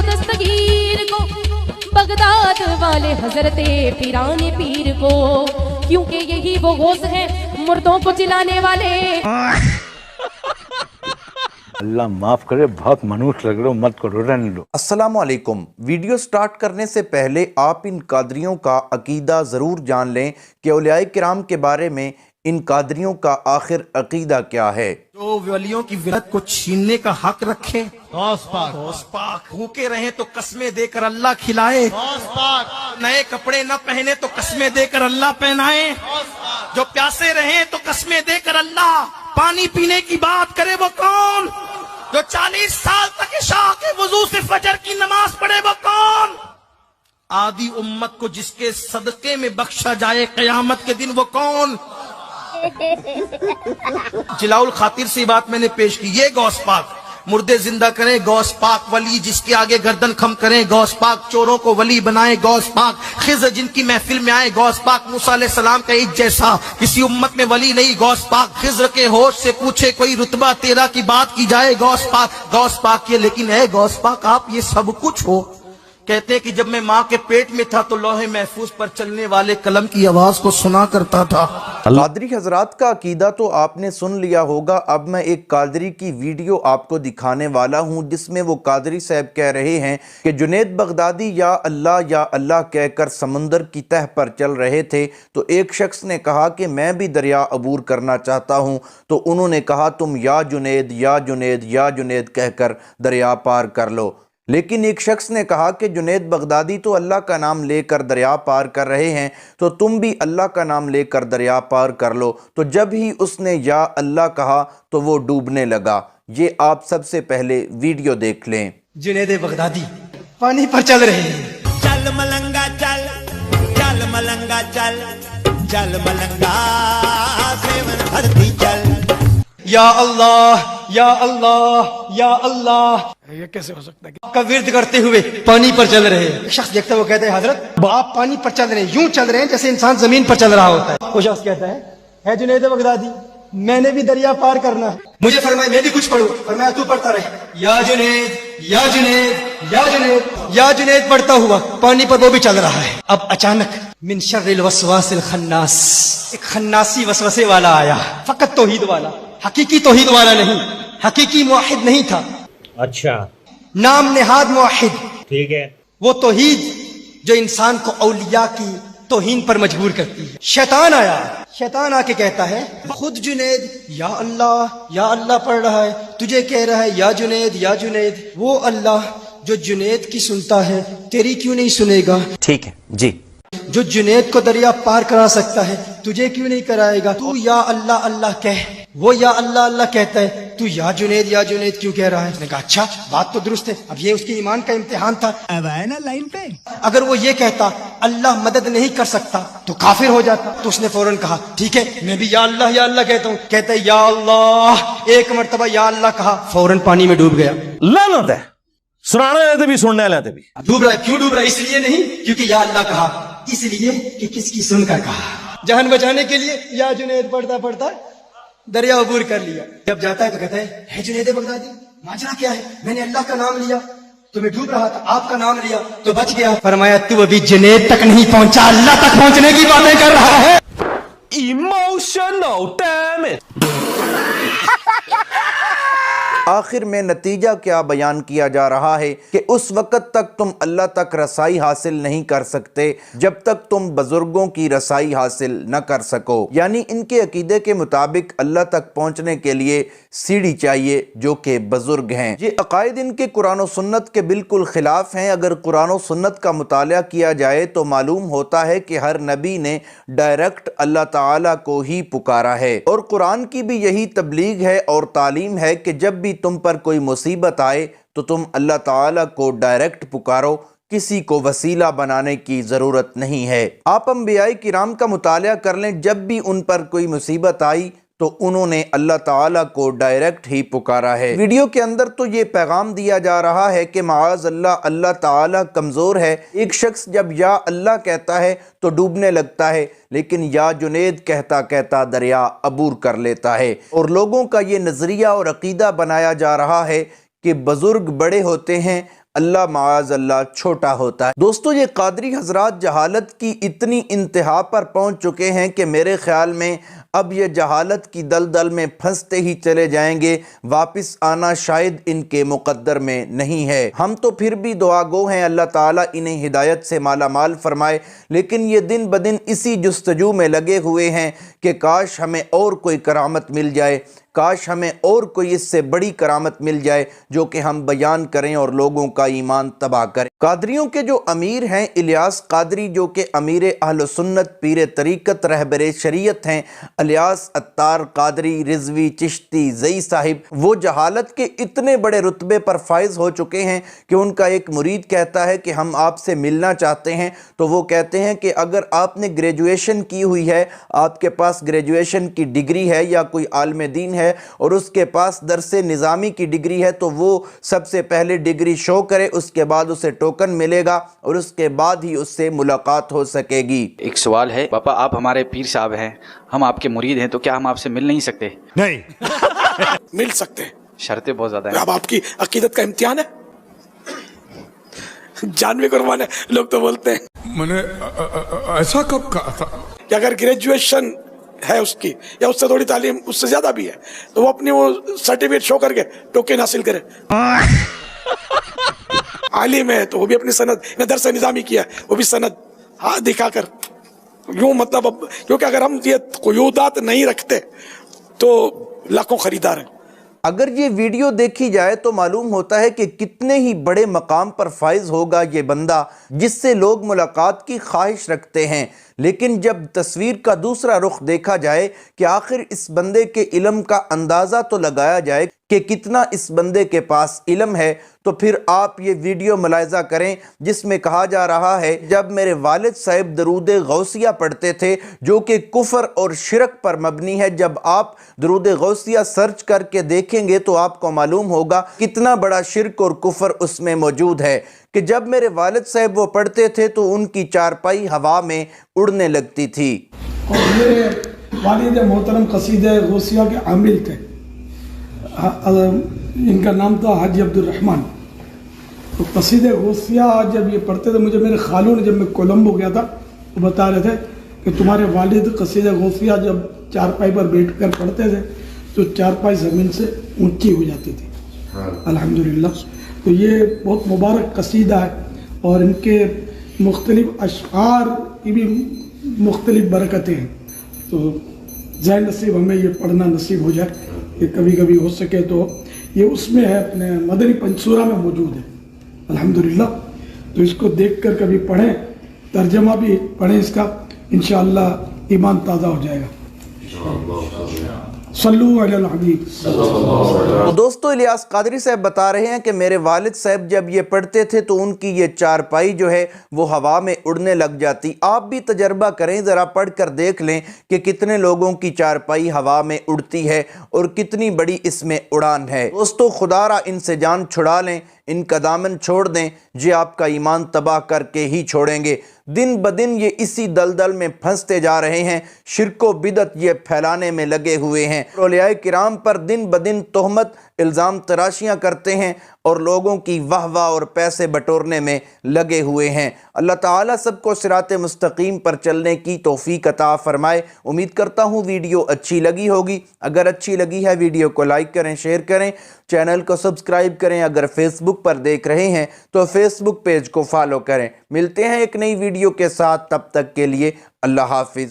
दस्तगीर को, बगदाद वाले हजरते पीराने पीर को, क्योंकि यही वो गौस है मुर्दों को जिलाने वाले। अल्लाह माफ करे, बहुत मनुष्य लग रहे हो, मत करो, रहने दो। अस्सलाम वालेकुम। वीडियो स्टार्ट करने से पहले आप इन कादरियों का अकीदा ज़रूर जान लें कि औलियाए किराम के बारे में इन कादरियों का आखिर अकीदा क्या है। जो वलियों की विरत को छीनने का हक रखे, गौस पाक भूखे रहे तो कस्में देकर अल्लाह खिलाए, नए कपड़े न पहने तो कस्में देकर अल्लाह पहनाए, जो प्यासे रहे तो कस्में देकर अल्लाह पानी पीने की बात करे, वो कौन? जो 40 साल तक इशा के वजू से फजर की नमाज पढ़े, वो कौन? आदि उम्मत को जिसके सदके में बख्शा जाए कयामत के दिन, वो कौन? जिलाउल खातिर से बात मैंने पेश की। ये गौस पाक मुर्दे जिंदा करें, गौस पाक वली जिसके आगे गर्दन खम करें, गौस पाक चोरों को वली बनाए, गौस पाक खिज़र जिनकी महफिल में आए, गौस पाक मूसा अलैहि सलाम का एक जैसा किसी उम्मत में वली नहीं, गौस पाक खिज़र के होश से पूछे कोई रुतबा तेरा की बात की जाए, गौस पाक ये। लेकिन है गौस पाक आप ये सब कुछ हो। कहते हैं कि जब मैं माँ के पेट में था तो लौहे महफूज पर चलने वाले कलम की आवाज को सुना करता था। कादरी हजरात का अकीदा तो आपने सुन लिया होगा। अब मैं एक कादरी की वीडियो आपको दिखाने वाला हूं जिसमें वो कादरी साहब कह रहे हैं कि जुनैद बगदादी या अल्लाह कहकर समंदर की तह पर चल रहे थे तो एक शख्स ने कहा कि मैं भी दरिया अबूर करना चाहता हूं, तो उन्होंने कहा तुम या जुनैद कहकर दरिया पार कर लो। लेकिन एक शख्स ने कहा कि जुनैद बगदादी तो अल्लाह का नाम लेकर दरिया पार कर रहे हैं, तो तुम भी अल्लाह का नाम लेकर दरिया पार कर लो। तो जब ही उसने या अल्लाह कहा तो वो डूबने लगा। ये आप सबसे पहले वीडियो देख लें। जुनैद बगदादी पानी पर चल रहे हैं। चल मलंगा चल, चल मलंगा चल, चल मलंगा सेवन भरती चल। या अल्लाह या अल्लाह या अल्लाह, ये कैसे हो सकता है? आपका विर्द करते हुए पानी पर चल रहे हैं। शख्स देखता है, वो कहता है हजरत आप पानी पर चल रहे हैं, यूं चल रहे हैं जैसे इंसान जमीन पर चल रहा होता है। वो शख्स कहता है जुनैद बगदादी मैंने भी दरिया पार करना है, मुझे फरमाए मैं भी कुछ पढ़ूं। फरमाया तू पढ़ता रहे। या जुनैद या जुनैद या जुनैद या जुनैद पढ़ता हुआ पानी पर वो भी चल रहा है। अब अचानक मिन शर्रिल वसवासिल खन्नास, एक खन्नासी वसवसे वाला आया। फकत तौहीद वाला, हकीकी तौहीद वाला नहीं, हकीकी मुवाहिद नहीं था। अच्छा, नाम नेहाद मुवाहिद, ठीक है। वो तौहीद जो इंसान को औलिया की तौहीन पर मजबूर करती है। शैतान आया, शैतान आके कहता है खुद जुनैद या अल्लाह पढ़ रहा है, तुझे कह रहा है या जुनैद। वो अल्लाह जो जुनैद की सुनता है तेरी क्यों नहीं सुनेगा? ठीक है जी। जो जुनैद को दरिया पार करा सकता है तुझे क्यों नहीं कराएगा? तू या अल्लाह कह, वो या अल्लाह कहता है, तू या जुनैद क्यों कह रहा है? उसने कहा अच्छा बात तो दुरुस्त है। अब ये उसके ईमान का इम्तिहान था। अब आए ना लाइन पे। अगर वो ये कहता अल्लाह मदद नहीं कर सकता तो काफिर हो जाता। तो उसने फौरन कहा ठीक है मैं भी या अल्लाह कहता हूँ। कहता है या अल्लाह, एक मर्तबा या अल्लाह कहा, फौरन पानी में डूब गया। लानत है, सुनाने वाले भी सुनने वाले भी। डूब रहा है, क्यों डूब रहा है? इसलिए नहीं क्योंकि या अल्लाह कहा, इसलिए कि किसकी सुनकर कहा। जान बचाने के लिए या जुनैद पढ़ता दरिया अबूर कर लिया। जब जाता है तो कहता है जुनैद बगदादी माजरा क्या है? मैंने अल्लाह का नाम लिया तो मैं डूब रहा था, आपका नाम लिया तो बच गया। फरमाया तू अभी जुनैद तक नहीं पहुंचा, अल्लाह तक पहुंचने की बातें कर रहा है। Emotional damage. आखिर में नतीजा क्या बयान किया जा रहा है कि उस वक़्त तक तुम अल्लाह तक रसाई हासिल नहीं कर सकते जब तक तुम बुजुर्गों की रसाई हासिल न कर सको। यानी इनके अकीदे के मुताबिक अल्लाह तक पहुंचने के लिए सीढ़ी चाहिए जो कि बुजुर्ग हैं। ये अकायद इनके कुरान और सुन्नत के बिल्कुल खिलाफ हैं। अगर कुरान और सुन्नत का मुताला किया जाए तो मालूम होता है कि हर नबी ने डायरेक्ट अल्लाह ताला को ही पुकारा है, और कुरान की भी यही तबलीग है और तालीम है कि जब भी तुम पर कोई मुसीबत आए तो तुम अल्लाह ताला को डायरेक्ट पुकारो, किसी को वसीला बनाने की ज़रूरत नहीं है। आप अंबियाए किराम का मुताला कर लें, जब भी उन पर कोई मुसीबत आई तो उन्होंने अल्लाह ताला को डायरेक्ट ही पुकारा है। वीडियो के अंदर तो ये पैगाम दिया जा रहा है कि माज़ अल्लाह, अल्लाह ताला कमज़ोर है। एक शख्स जब या अल्लाह कहता है तो डूबने लगता है, लेकिन या जुनैद कहता कहता दरिया अबूर कर लेता है। और लोगों का ये नज़रिया और अकीदा बनाया जा रहा है कि बुज़ुर्ग बड़े होते हैं اللہ معاذ اللہ چھوٹا ہوتا ہے۔ دوستو یہ قادری حضرات جہالت کی اتنی انتہا پر پہنچ چکے ہیں کہ میرے خیال میں اب یہ جہالت کی دلدل میں پھنستے ہی چلے جائیں گے، واپس آنا شاید ان کے مقدر میں نہیں ہے۔ ہم تو پھر بھی دعا گو ہیں، اللہ تعالیٰ انہیں ہدایت سے مالا مال فرمائے، لیکن یہ دن بدن اسی جستجو میں لگے ہوئے ہیں کہ کاش ہمیں اور کوئی کرامت مل جائے، کاش ہمیں اور کوئی اس سے بڑی کرامت مل جائے جو کہ ہم بیان کریں اور لوگوں کا ایمان تباہ کریں۔ قادریوں کے جو امیر ہیں الیاس قادری، جو کہ امیر اہل سنت پیر طریقت رہبر شریعت ہیں، الیاس اتار قادری رضوی چشتی زئی صاحب، وہ جہالت کے اتنے بڑے رتبے پر فائز ہو چکے ہیں کہ ان کا ایک مرید کہتا ہے کہ ہم آپ سے ملنا چاہتے ہیں، تو وہ کہتے ہیں کہ اگر آپ نے گریجویشن کی ہوئی ہے، آپ کے پاس گریجویشن کی ڈگری ہے یا کوئی عالم دین ہے اور اس کے پاس درس نظامی کی ڈگری ہے، تو وہ سب سے پہلے ڈگری شو کرے، اس کے بعد اسے ٹوکن ملے گا اور اس کے بعد ہی اس سے ملاقات ہو سکے گی۔ ایک سوال ہے پاپا، آپ ہمارے پیر صاحب ہیں، ہم آپ کے مرید ہیں، تو کیا ہم آپ سے مل نہیں سکتے؟ نہیں مل سکتے ہیں، شرطیں بہت زیادہ ہیں۔ اب آپ کی عقیدت کا امتحان ہے، جان بھی قربان ہے۔ لوگ تو بولتے ہیں میں نے ایسا کب کہا تھا کہ اگر گریجویشن ہے اس کی یا اس سے تھوڑی تعلیم اس سے زیادہ بھی ہے تو وہ اپنی وہ سرٹیفکیٹ شو کر کے ٹوکن حاصل کرے۔ عالم ہے تو وہ بھی اپنی سند، درس نظامی کیا ہے وہ بھی سند ہاتھ دکھا کر یوں، مطلب اب کیونکہ اگر ہم یہ قیودات نہیں رکھتے تو لاکھوں خریدار ہیں۔ اگر یہ ویڈیو دیکھی جائے تو معلوم ہوتا ہے کہ کتنے ہی بڑے مقام پر فائز ہوگا یہ بندہ جس سے لوگ ملاقات کی خواہش رکھتے ہیں، لیکن جب تصویر کا دوسرا رخ دیکھا جائے کہ آخر اس بندے کے علم کا اندازہ تو لگایا جائے کہ کتنا اس بندے کے پاس علم ہے، تو پھر آپ یہ ویڈیو ملاحظہ کریں جس میں کہا جا رہا ہے جب میرے والد صاحب درود غوثیہ پڑھتے تھے جو کہ کفر اور شرک پر مبنی ہے، جب آپ درود غوثیہ سرچ کر کے دیکھیں گے تو آپ کو معلوم ہوگا کتنا بڑا شرک اور کفر اس میں موجود ہے، کہ جب میرے والد صاحب وہ پڑھتے تھے تو ان کی چارپائی ہوا میں اڑنے لگتی تھی۔ اور میرے والد محترم قصیدہ غوثیہ کے عامل تھے، ان کا نام تھا حاجی عبد الرحمن۔ تو قصیدہ غوثیہ جب یہ پڑھتے تھے، مجھے میرے خالوں نے جب میں کولمبو گیا تھا وہ بتا رہے تھے کہ تمہارے والد قصیدہ غوثیہ جب چارپائی پر بیٹھ کر پڑھتے تھے تو چارپائی زمین سے اونچی ہو جاتی تھی۔ الحمدللہ، تو یہ بہت مبارک قصیدہ ہے اور ان کے مختلف اشعار کی بھی مختلف برکتیں ہیں، تو ذہن نصیب ہمیں یہ پڑھنا نصیب ہو جائے کہ کبھی کبھی ہو سکے تو یہ اس میں ہے، اپنے مدنی پنسورہ میں موجود ہے الحمدللہ، تو اس کو دیکھ کر کبھی پڑھیں، ترجمہ بھی پڑھیں اس کا، انشاءاللہ ایمان تازہ ہو جائے گا۔ صلو علی الحبیب۔ تو دوستو الیاس قادری صاحب بتا رہے ہیں کہ میرے والد صاحب جب یہ پڑھتے تھے تو ان کی یہ چارپائی جو ہے وہ ہوا میں اڑنے لگ جاتی۔ آپ بھی تجربہ کریں، ذرا پڑھ کر دیکھ لیں کہ کتنے لوگوں کی چارپائی ہوا میں اڑتی ہے اور کتنی بڑی اس میں اڑان ہے۔ دوستو خدا را ان سے جان چھڑا لیں، ان کا دامن چھوڑ دیں، یہ آپ کا ایمان تباہ کر کے ہی چھوڑیں گے۔ دن بدن یہ اسی دلدل میں پھنستے جا رہے ہیں، شرک و بدعت یہ پھیلانے میں لگے ہوئے ہیں، اولیاء کرام پر دن بدن تہمت الزام تراشیاں کرتے ہیں اور لوگوں کی واہ واہ اور پیسے بٹورنے میں لگے ہوئے ہیں۔ اللہ تعالیٰ سب کو صراط مستقیم پر چلنے کی توفیق عطا فرمائے۔ امید کرتا ہوں ویڈیو اچھی لگی ہوگی، اگر اچھی لگی ہے ویڈیو کو لائک کریں، شیئر کریں، چینل کو سبسکرائب کریں، اگر فیس بک پر دیکھ رہے ہیں تو فیس بک پیج کو فالو کریں۔ ملتے ہیں ایک نئی ویڈیو کے ساتھ، تب تک کے لیے اللہ حافظ۔